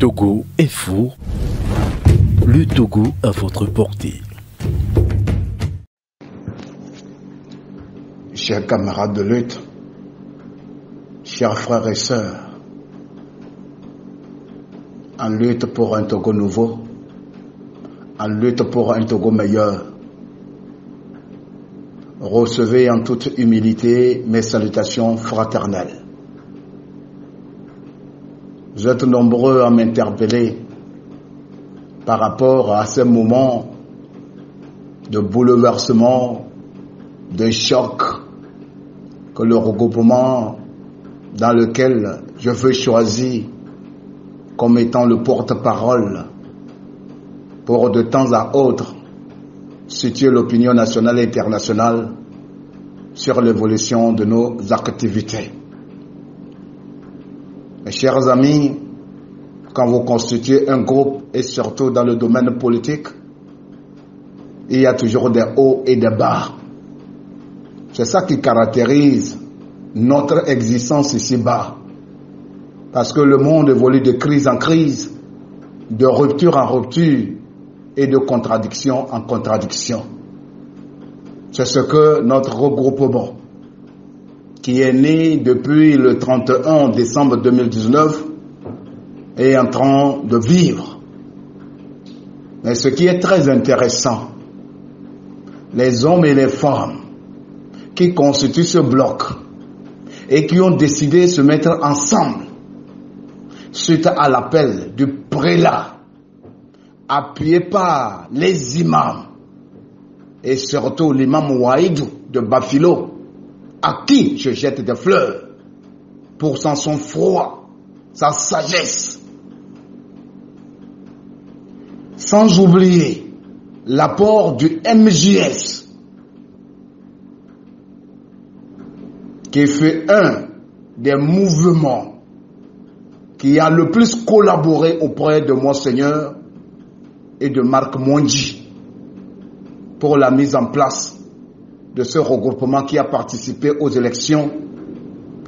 Togo Info, le Togo à votre portée. Chers camarades de lutte, chers frères et sœurs, en lutte pour un Togo nouveau, en lutte pour un Togo meilleur, recevez en toute humilité mes salutations fraternelles. Vous êtes nombreux à m'interpeller par rapport à ces moments de bouleversement, de choc que le regroupement dans lequel je veux choisir comme étant le porte-parole pour de temps à autre situer l'opinion nationale et internationale sur l'évolution de nos activités. Mes chers amis, quand vous constituez un groupe et surtout dans le domaine politique, il y a toujours des hauts et des bas. C'est ça qui caractérise notre existence ici-bas. Parce que le monde évolue de crise en crise, de rupture en rupture et de contradiction en contradiction. C'est ce que notre regroupement, qui est né depuis le 31 décembre 2019, est en train de vivre. Mais ce qui est très intéressant, les hommes et les femmes qui constituent ce bloc et qui ont décidé de se mettre ensemble suite à l'appel du prélat, appuyé par les imams et surtout l'imam Ouaïdou de Bafilo, à qui je jette des fleurs pour son sang-froid, sa sagesse. Sans oublier l'apport du MJS, qui fait un des mouvements qui a le plus collaboré auprès de Monseigneur et de Marc Mondji pour la mise en place de ce regroupement qui a participé aux élections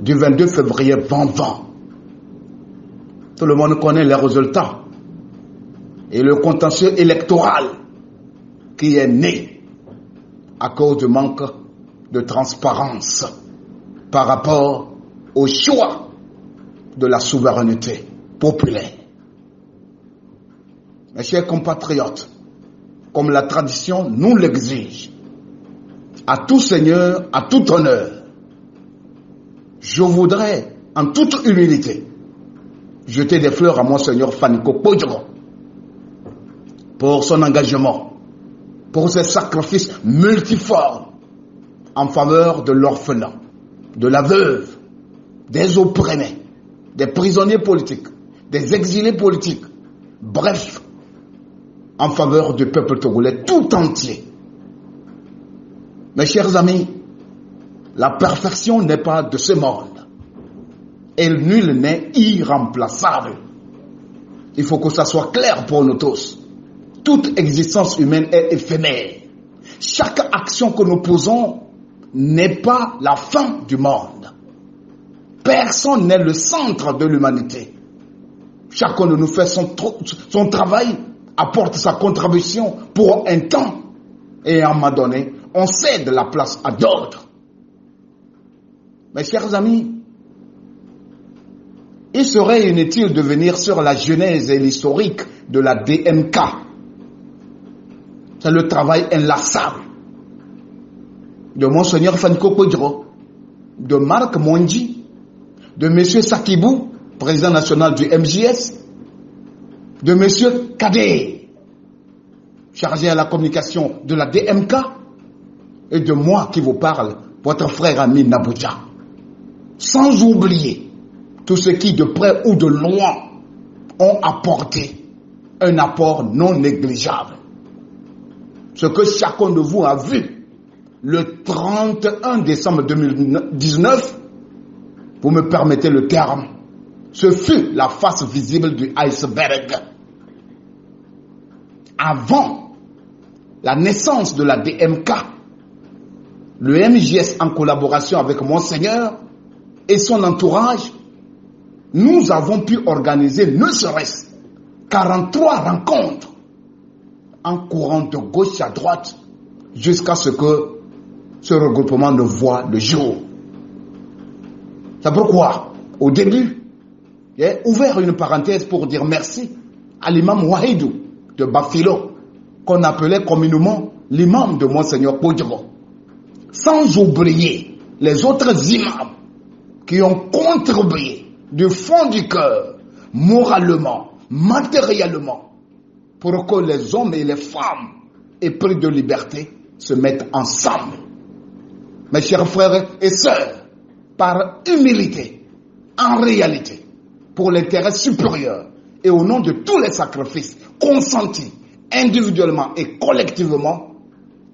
du 22 février 2020. Tout le monde connaît les résultats et le contentieux électoral qui est né à cause du manque de transparence par rapport au choix de la souveraineté populaire. Mes chers compatriotes, comme la tradition nous l'exige, à tout seigneur, à tout honneur, je voudrais, en toute humilité, jeter des fleurs à Monseigneur Faniko Podjogo pour son engagement, pour ses sacrifices multiformes en faveur de l'orphelin, de la veuve, des opprimés, des prisonniers politiques, des exilés politiques, bref, en faveur du peuple togolais tout entier. Mes chers amis, la perfection n'est pas de ce monde et nul n'est irremplaçable. Il faut que ça soit clair pour nous tous. Toute existence humaine est éphémère. Chaque action que nous posons n'est pas la fin du monde. Personne n'est le centre de l'humanité. Chacun de nous fait son travail, apporte sa contribution pour un temps et à un moment donné, on cède la place à d'autres. Mes chers amis, il serait inutile de venir sur la genèse et l'historique de la DMK. C'est le travail inlassable de Monseigneur Faniko Podjogo, de Marc Mondji, de M. Sakibou, président national du MJS, de M. Kadé, chargé à la communication de la DMK, et de moi qui vous parle, votre frère ami Nabouja. Sans oublier tous ceux qui, de près ou de loin, ont apporté un apport non négligeable. Ce que chacun de vous a vu le 31 décembre 2019, vous me permettez le terme, ce fut la face visible du iceberg. Avant la naissance de la DMK, le MJS en collaboration avec Monseigneur et son entourage, nous avons pu organiser ne serait-ce 43 rencontres en courant de gauche à droite jusqu'à ce que ce regroupement ne voit le jour. C'est pourquoi, au début, j'ai ouvert une parenthèse pour dire merci à l'imam Wahidou de Bafilo, qu'on appelait communément l'imam de Monseigneur Kodjo. Sans oublier les autres imams qui ont contribué du fond du cœur, moralement, matériellement, pour que les hommes et les femmes épris de liberté se mettent ensemble. Mes chers frères et sœurs, par humilité, en réalité, pour l'intérêt supérieur et au nom de tous les sacrifices consentis individuellement et collectivement,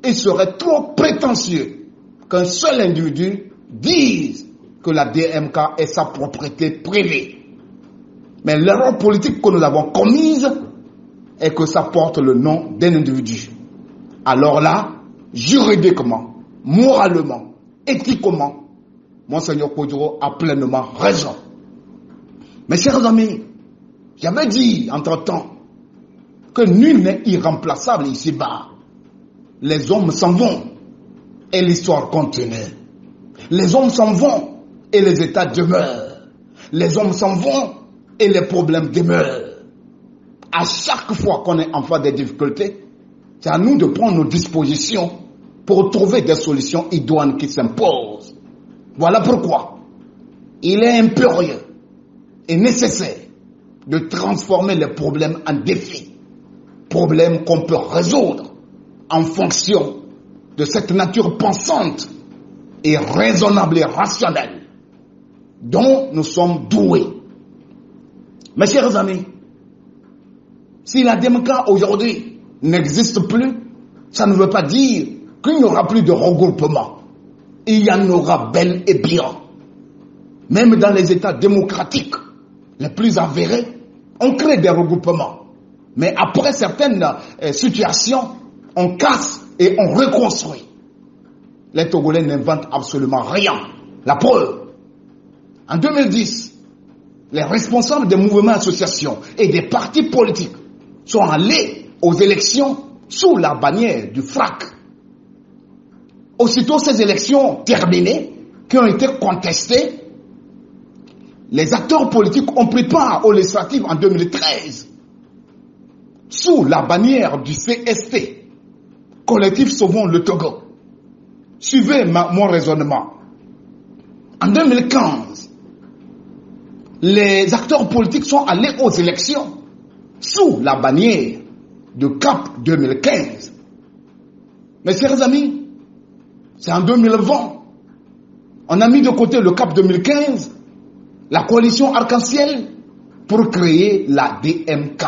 il serait trop prétentieux qu'un seul individu dise que la DMK est sa propriété privée. Mais l'erreur politique que nous avons commise est que ça porte le nom d'un individu. Alors là, juridiquement, moralement, éthiquement, Monseigneur Kodjo a pleinement raison. Mes chers amis, j'avais dit entre-temps que nul n'est irremplaçable ici-bas. Les hommes s'en vont et l'histoire continue. Les hommes s'en vont et les états demeurent. Les hommes s'en vont et les problèmes demeurent. À chaque fois qu'on est en face des difficultés, c'est à nous de prendre nos dispositions pour trouver des solutions idoines qui s'imposent. Voilà pourquoi il est impérieux et nécessaire de transformer les problèmes en défis. Problèmes qu'on peut résoudre en fonction de cette nature pensante et raisonnable et rationnelle dont nous sommes doués. Mes chers amis, si la DMK aujourd'hui n'existe plus, ça ne veut pas dire qu'il n'y aura plus de regroupement. Il y en aura bel et bien. Même dans les États démocratiques les plus avérés, on crée des regroupements. Mais après certaines situations, on casse et on reconstruit. Les Togolais n'inventent absolument rien. La preuve, en 2010, les responsables des mouvements associations et des partis politiques sont allés aux élections sous la bannière du FRAC. Aussitôt ces élections terminées, qui ont été contestées, les acteurs politiques ont pris part aux législatives en 2013 sous la bannière du CST, Collectif Sauvons le Togo. Suivez mon raisonnement. En 2015, les acteurs politiques sont allés aux élections sous la bannière de CAP 2015. Mes chers amis, c'est en 2020. On a mis de côté le CAP 2015, la coalition arc-en-ciel, pour créer la DMK.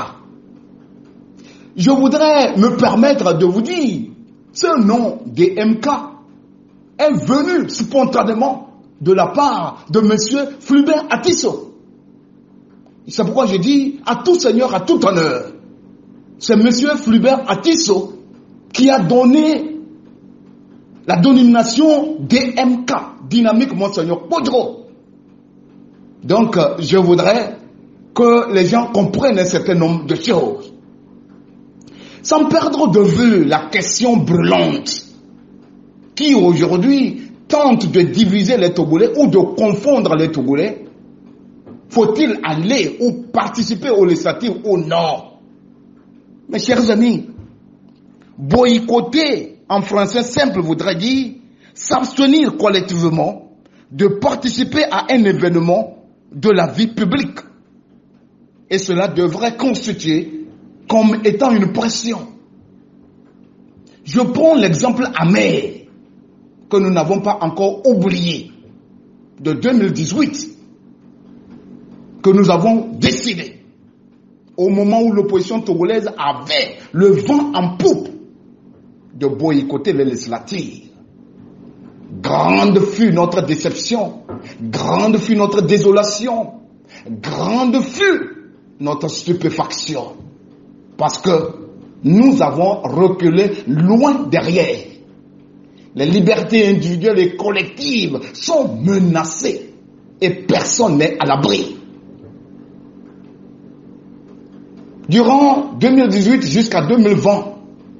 Je voudrais me permettre de vous dire, ce nom DMK est venu spontanément de la part de M. Fulbert Atisso. C'est pourquoi je dis à tout seigneur, à tout honneur. C'est M. Fulbert Atisso qui a donné la dénomination DMK, Dynamique Monseigneur Kodjo. Donc, je voudrais que les gens comprennent un certain nombre de choses. Sans perdre de vue la question brûlante qui aujourd'hui tente de diviser les Togolais ou de confondre les Togolais, faut-il aller ou participer aux législatives ou non? Mes chers amis, boycotter en français simple voudrait dire s'abstenir collectivement de participer à un événement de la vie publique. Et cela devrait constituer comme étant une pression. Je prends l'exemple amer que nous n'avons pas encore oublié de 2018 que nous avons décidé au moment où l'opposition togolaise avait le vent en poupe de boycotter les législatives. Grande fut notre déception, grande fut notre désolation, grande fut notre stupéfaction. Parce que nous avons reculé loin derrière. Les libertés individuelles et collectives sont menacées et personne n'est à l'abri. Durant 2018 jusqu'à 2020,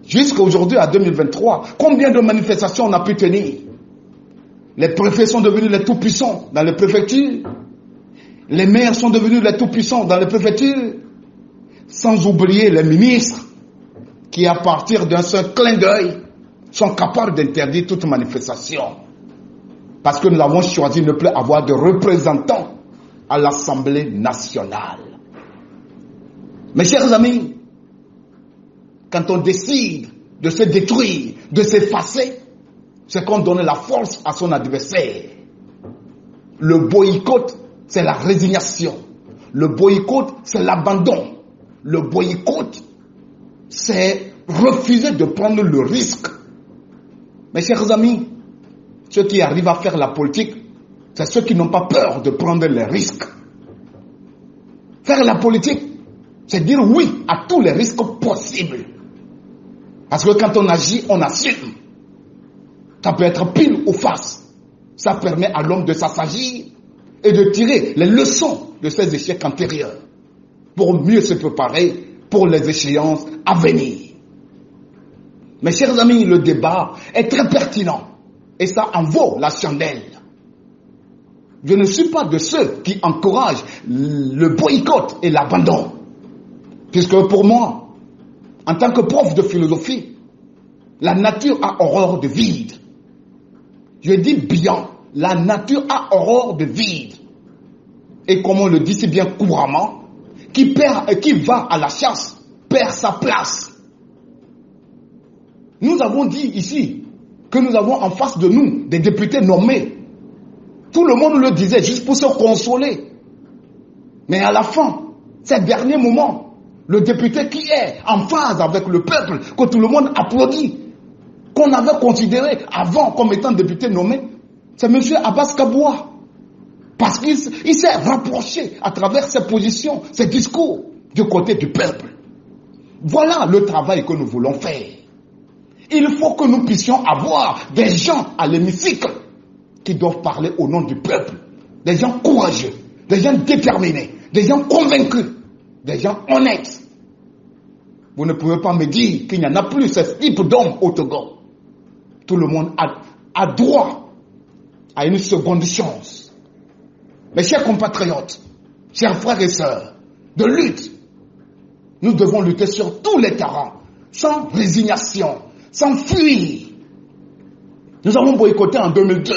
jusqu'à aujourd'hui à 2023, combien de manifestations on a pu tenir? Les préfets sont devenus les tout-puissants dans les préfectures. Les maires sont devenus les tout-puissants dans les préfectures. Sans oublier les ministres qui, à partir d'un seul clin d'œil, sont capables d'interdire toute manifestation. Parce que nous avons choisi de ne plus avoir de représentants à l'Assemblée nationale. Mes chers amis, quand on décide de se détruire, de s'effacer, c'est qu'on donne la force à son adversaire. Le boycott, c'est la résignation. Le boycott, c'est l'abandon. Le boycott, c'est refuser de prendre le risque. Mes chers amis, ceux qui arrivent à faire la politique, c'est ceux qui n'ont pas peur de prendre les risques. Faire la politique, c'est dire oui à tous les risques possibles. Parce que quand on agit, on assume. Ça peut être pile ou face. Ça permet à l'homme de s'assagir et de tirer les leçons de ses échecs antérieurs pour mieux se préparer pour les échéances à venir. Mes chers amis, le débat est très pertinent et ça en vaut la chandelle. Je ne suis pas de ceux qui encouragent le boycott et l'abandon. Puisque pour moi, en tant que prof de philosophie, la nature a horreur de vide. Je dis bien, la nature a horreur de vide. Et comme on le dit si bien couramment, qui va à la chasse perd sa place. Nous avons dit ici que nous avons en face de nous des députés nommés. Tout le monde le disait juste pour se consoler. Mais à la fin, ces derniers moments, le député qui est en phase avec le peuple, que tout le monde applaudit, qu'on avait considéré avant comme étant député nommé, c'est M. Abbas Kaboua. Parce qu'il s'est rapproché à travers ses positions, ses discours du côté du peuple. Voilà le travail que nous voulons faire. Il faut que nous puissions avoir des gens à l'hémicycle qui doivent parler au nom du peuple. Des gens courageux, des gens déterminés, des gens convaincus, des gens honnêtes. Vous ne pouvez pas me dire qu'il n'y en a plus ce type d'homme au Togo. Tout le monde a droit à une seconde chance. Mes chers compatriotes, chers frères et sœurs, de lutte, nous devons lutter sur tous les terrains, sans résignation, sans fuir. Nous avons boycotté en 2002.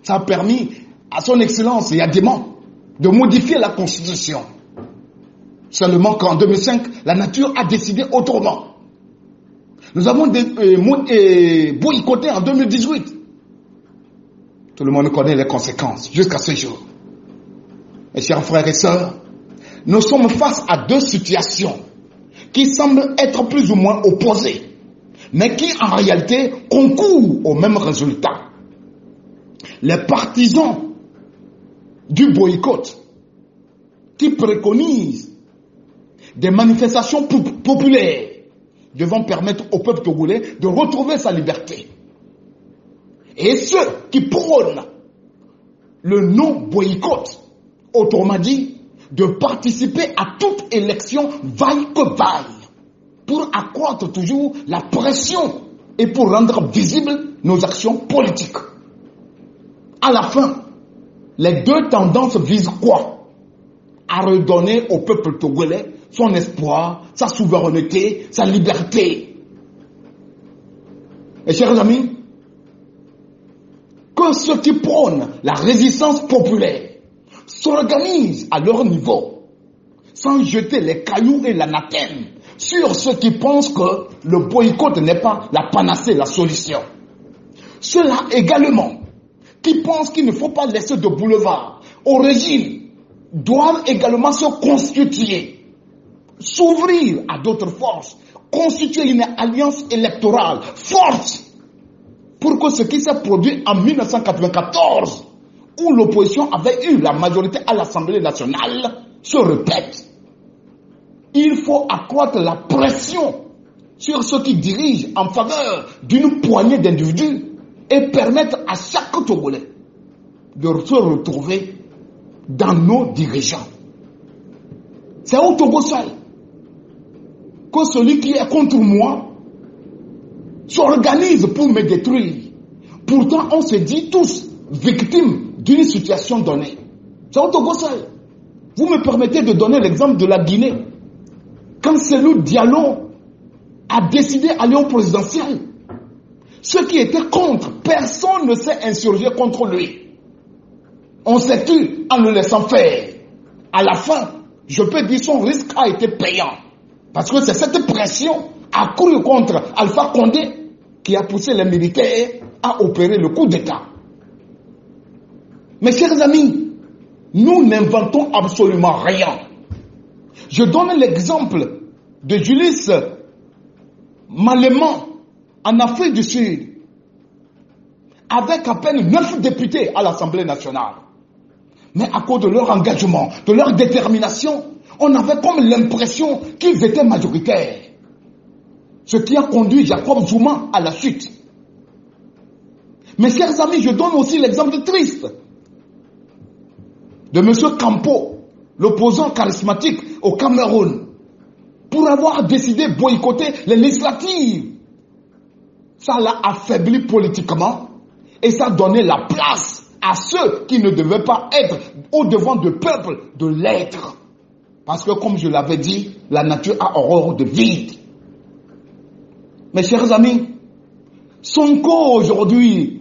Ça a permis à son excellence Yadima de modifier la constitution. Seulement qu'en 2005, la nature a décidé autrement. Nous avons boycotté en 2018. Tout le monde connaît les conséquences jusqu'à ce jour. Mes chers frères et sœurs, nous sommes face à deux situations qui semblent être plus ou moins opposées, mais qui en réalité concourent au même résultat. Les partisans du boycott qui préconisent des manifestations populaires devant permettre au peuple togolais de retrouver sa liberté. Et ceux qui prônent le non-boycott, autrement dit, de participer à toute élection vaille que vaille, pour accroître toujours la pression et pour rendre visibles nos actions politiques. À la fin, les deux tendances visent quoi? À redonner au peuple togolais son espoir, sa souveraineté, sa liberté. Et chers amis, que ceux qui prônent la résistance populaire s'organisent à leur niveau, sans jeter les cailloux et l'anathème sur ceux qui pensent que le boycott n'est pas la panacée, la solution. Ceux-là également, qui pensent qu'il ne faut pas laisser de boulevard au régime, doivent également se constituer, s'ouvrir à d'autres forces, constituer une alliance électorale forte pour que ce qui s'est produit en 1994, où l'opposition avait eu la majorité à l'Assemblée nationale, se répète. Il faut accroître la pression sur ceux qui dirigent en faveur d'une poignée d'individus et permettre à chaque Togolais de se retrouver dans nos dirigeants. C'est au Togo seul que celui qui est contre moi s'organise pour me détruire. Pourtant, on se dit tous victimes d'une situation donnée. C'est au Togo seul. Vous me permettez de donner l'exemple de la Guinée. Quand Cellou Diallo a décidé d'aller au présidentiel, ceux qui étaient contre, personne ne s'est insurgé contre lui. On s'est tué en le laissant faire. À la fin, je peux dire son risque a été payant. Parce que c'est cette pression accrue contre Alpha Condé qui a poussé les militaires à opérer le coup d'État. Mes chers amis, nous n'inventons absolument rien. Je donne l'exemple de Julius Malema en Afrique du Sud, avec à peine 9 députés à l'Assemblée nationale. Mais à cause de leur engagement, de leur détermination, on avait comme l'impression qu'ils étaient majoritaires. Ce qui a conduit Jacob Zuma à la chute. Mes chers amis, je donne aussi l'exemple triste de M. Campo, l'opposant charismatique au Cameroun, pour avoir décidé de boycotter les législatives. Ça l'a affaibli politiquement et ça donnait la place à ceux qui ne devaient pas être au devant du peuple de l'être. Parce que comme je l'avais dit, la nature a horreur de vide. Mes chers amis, Sonko aujourd'hui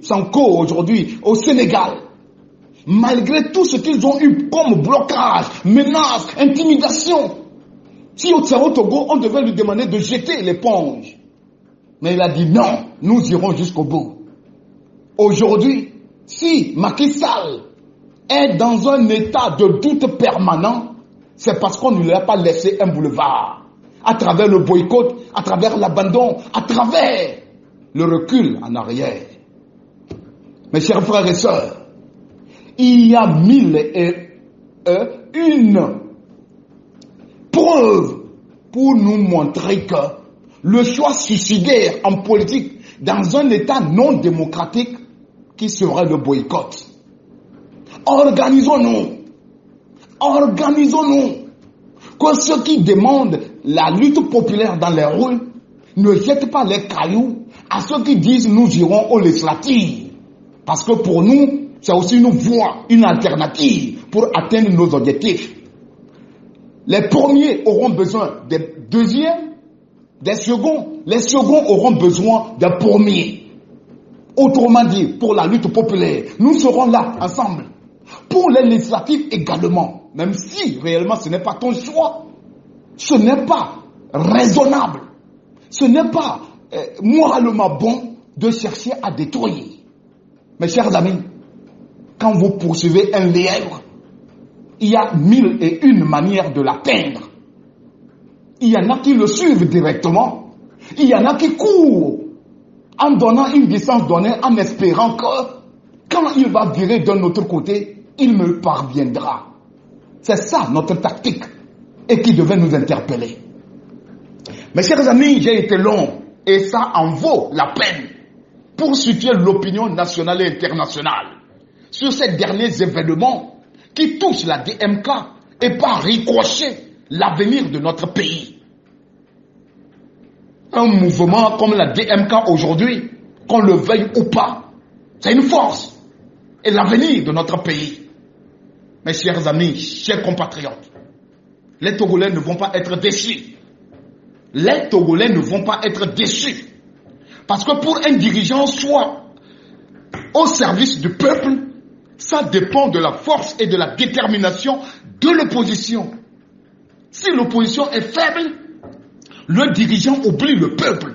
au Sénégal, malgré tout ce qu'ils ont eu comme blocage, menace, intimidation, si au Togo, on devait lui demander de jeter l'éponge. Mais il a dit non, nous irons jusqu'au bout. Aujourd'hui, si Macky Sall est dans un état de doute permanent, c'est parce qu'on ne lui a pas laissé un boulevard. À travers le boycott, à travers l'abandon, à travers le recul en arrière. Mes chers frères et sœurs, il y a 1001 preuves pour nous montrer que le choix suicidaire en politique dans un état non démocratique qui serait le boycott. Organisons-nous. Que ceux qui demandent la lutte populaire dans les rues ne jettent pas les cailloux à ceux qui disent nous irons aux législatives. Parce que pour nous, c'est aussi une voie, une alternative pour atteindre nos objectifs. Les premiers auront besoin des deuxièmes, des seconds. Les seconds auront besoin des premiers. Autrement dit, pour la lutte populaire, nous serons là ensemble. Pour les législatives également, même si réellement ce n'est pas ton choix, ce n'est pas raisonnable, ce n'est pas moralement bon de chercher à détruire. Mes chers amis, quand vous poursuivez un lièvre, il y a 1001 manières de l'atteindre. Il y en a qui le suivent directement, il y en a qui courent en donnant une distance donnée, en espérant que quand il va virer d'un autre côté, il me parviendra. C'est ça notre tactique et qui devait nous interpeller. Mes chers amis, j'ai été long et ça en vaut la peine pour situer l'opinion nationale et internationale sur ces derniers événements qui touchent la DMK et par ricochet l'avenir de notre pays. Un mouvement comme la DMK aujourd'hui, qu'on le veuille ou pas, c'est une force et l'avenir de notre pays. Mes chers amis, chers compatriotes, les Togolais ne vont pas être déçus. Les Togolais ne vont pas être déçus. Parce que pour un dirigeant soit au service du peuple, ça dépend de la force et de la détermination de l'opposition. Si l'opposition est faible, le dirigeant oublie le peuple.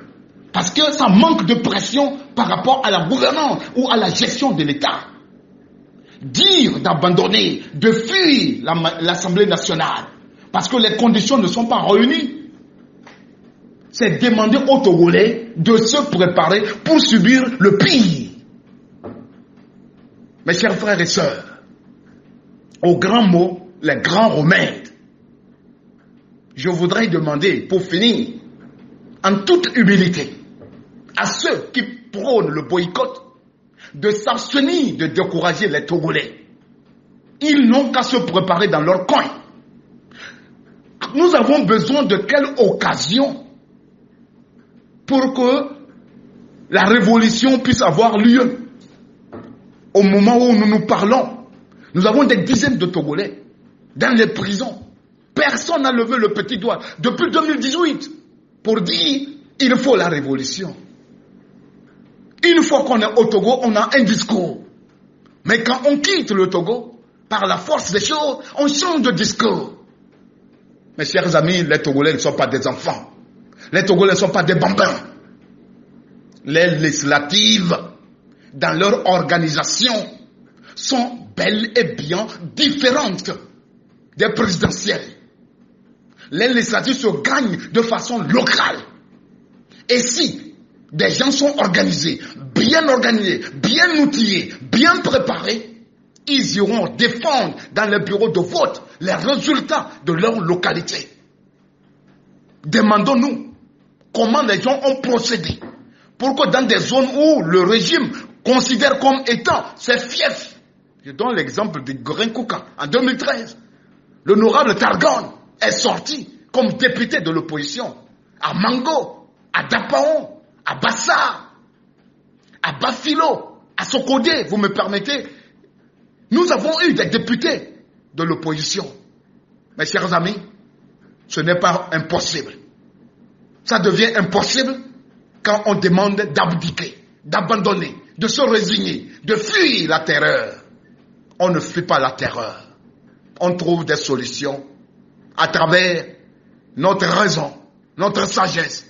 Parce que ça manque de pression par rapport à la gouvernance ou à la gestion de l'État. Dire d'abandonner, de fuir l'Assemblée nationale, parce que les conditions ne sont pas réunies, c'est demander aux Togolais de se préparer pour subir le pire. Mes chers frères et sœurs, aux grands mots, les grands remèdes, je voudrais demander, pour finir, en toute humilité, à ceux qui prônent le boycott, de s'abstenir de décourager les Togolais. Ils n'ont qu'à se préparer dans leur coin. Nous avons besoin de quelle occasion pour que la révolution puisse avoir lieu. Au moment où nous nous parlons, nous avons des dizaines de Togolais dans les prisons. Personne n'a levé le petit doigt depuis 2018 pour dire il faut la révolution. Une fois qu'on est au Togo, on a un discours. Mais quand on quitte le Togo, par la force des choses, on change de discours. Mes chers amis, les Togolais ne sont pas des enfants. Les Togolais ne sont pas des bambins. Les législatives, dans leur organisation, sont bel et bien différentes des présidentielles. Les législatives se gagnent de façon locale. Et si des gens sont organisés, bien outillés, bien préparés, ils iront défendre dans les bureaux de vote les résultats de leur localité. Demandons-nous comment les gens ont procédé pour que dans des zones où le régime considère comme étant ses fiefs, je donne l'exemple de Grinkouka en 2013, l'honorable Targon est sorti comme député de l'opposition à Mango, à Dapaon, à Bassar, à Bafilo, à Sokodé, vous me permettez. Nous avons eu des députés de l'opposition. Mes chers amis, ce n'est pas impossible. Ça devient impossible quand on demande d'abdiquer, d'abandonner, de se résigner, de fuir la terreur. On ne fuit pas la terreur. On trouve des solutions à travers notre raison, notre sagesse,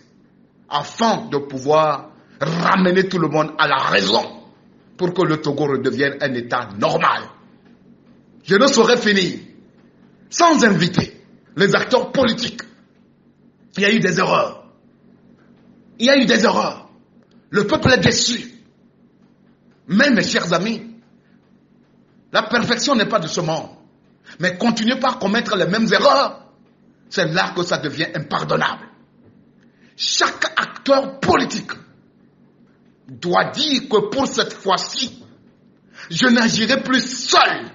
afin de pouvoir ramener tout le monde à la raison pour que le Togo redevienne un État normal. Je ne saurais finir sans inviter les acteurs politiques. Il y a eu des erreurs. Il y a eu des erreurs. Le peuple est déçu. Mais mes chers amis, la perfection n'est pas de ce monde. Mais continuez pas à commettre les mêmes erreurs. C'est là que ça devient impardonnable. Chaque acteur politique doit dire que pour cette fois-ci, je n'agirai plus seul.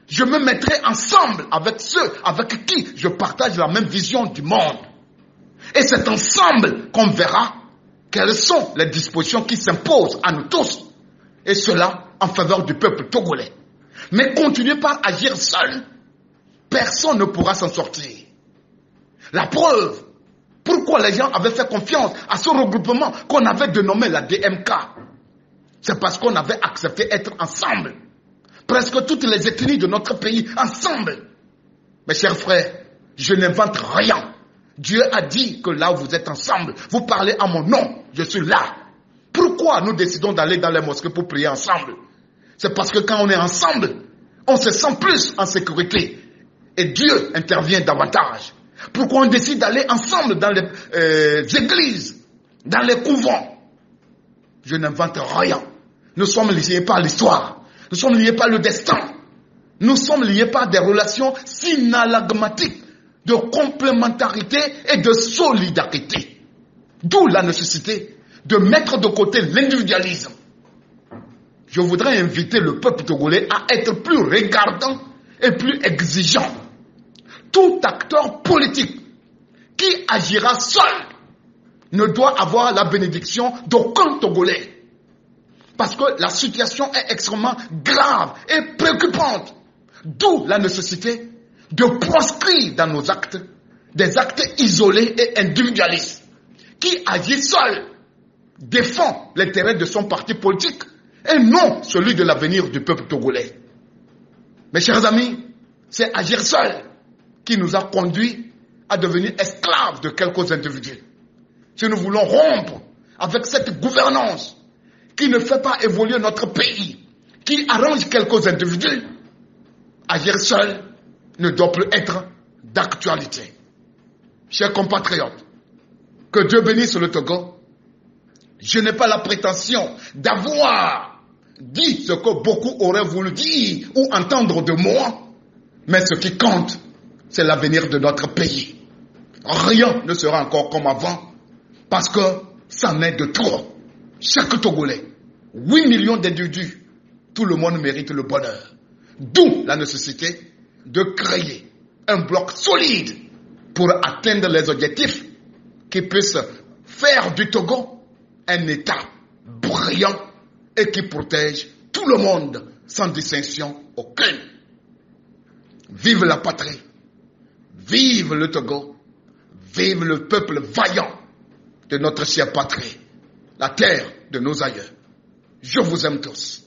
Je me mettrai ensemble avec ceux avec qui je partage la même vision du monde. Et c'est ensemble qu'on verra quelles sont les dispositions qui s'imposent à nous tous. Et cela en faveur du peuple togolais. Mais continuez pas à agir seul. Personne ne pourra s'en sortir. La preuve, pourquoi les gens avaient fait confiance à ce regroupement qu'on avait dénommé la DMK, c'est parce qu'on avait accepté d'être ensemble. Presque toutes les ethnies de notre pays ensemble. Mes chers frères, je n'invente rien. Dieu a dit que là où vous êtes ensemble, vous parlez à mon nom, je suis là. Pourquoi nous décidons d'aller dans les mosquées pour prier ensemble? C'est parce que quand on est ensemble, on se sent plus en sécurité. Et Dieu intervient davantage. Pourquoi on décide d'aller ensemble dans les églises, dans les couvents? Je n'invente rien. Nous sommes liés par l'histoire. Nous sommes liés par le destin. Nous sommes liés par des relations synalagmatiques de complémentarité et de solidarité. D'où la nécessité de mettre de côté l'individualisme. Je voudrais inviter le peuple togolais à être plus regardant et plus exigeant. Tout acteur politique qui agira seul ne doit avoir la bénédiction d'aucun Togolais. Parce que la situation est extrêmement grave et préoccupante. D'où la nécessité de proscrire dans nos actes des actes isolés et individualistes. Qui agit seul défend l'intérêt de son parti politique et non celui de l'avenir du peuple togolais. Mes chers amis, c'est agir seul qui nous a conduits à devenir esclaves de quelques individus. Si nous voulons rompre avec cette gouvernance qui ne fait pas évoluer notre pays, qui arrange quelques individus, agir seul ne doit plus être d'actualité. Chers compatriotes, que Dieu bénisse le Togo. Je n'ai pas la prétention d'avoir dit ce que beaucoup auraient voulu dire ou entendre de moi, mais ce qui compte, c'est l'avenir de notre pays. Rien ne sera encore comme avant, parce que ça n'est de trop. Chaque Togolais, 8 millions d'individus, tout le monde mérite le bonheur. D'où la nécessité de créer un bloc solide pour atteindre les objectifs qui puissent faire faire du Togo un État brillant et qui protège tout le monde sans distinction aucune. Vive la patrie, vive le Togo, vive le peuple vaillant de notre chère patrie, la terre de nos aïeux. Je vous aime tous.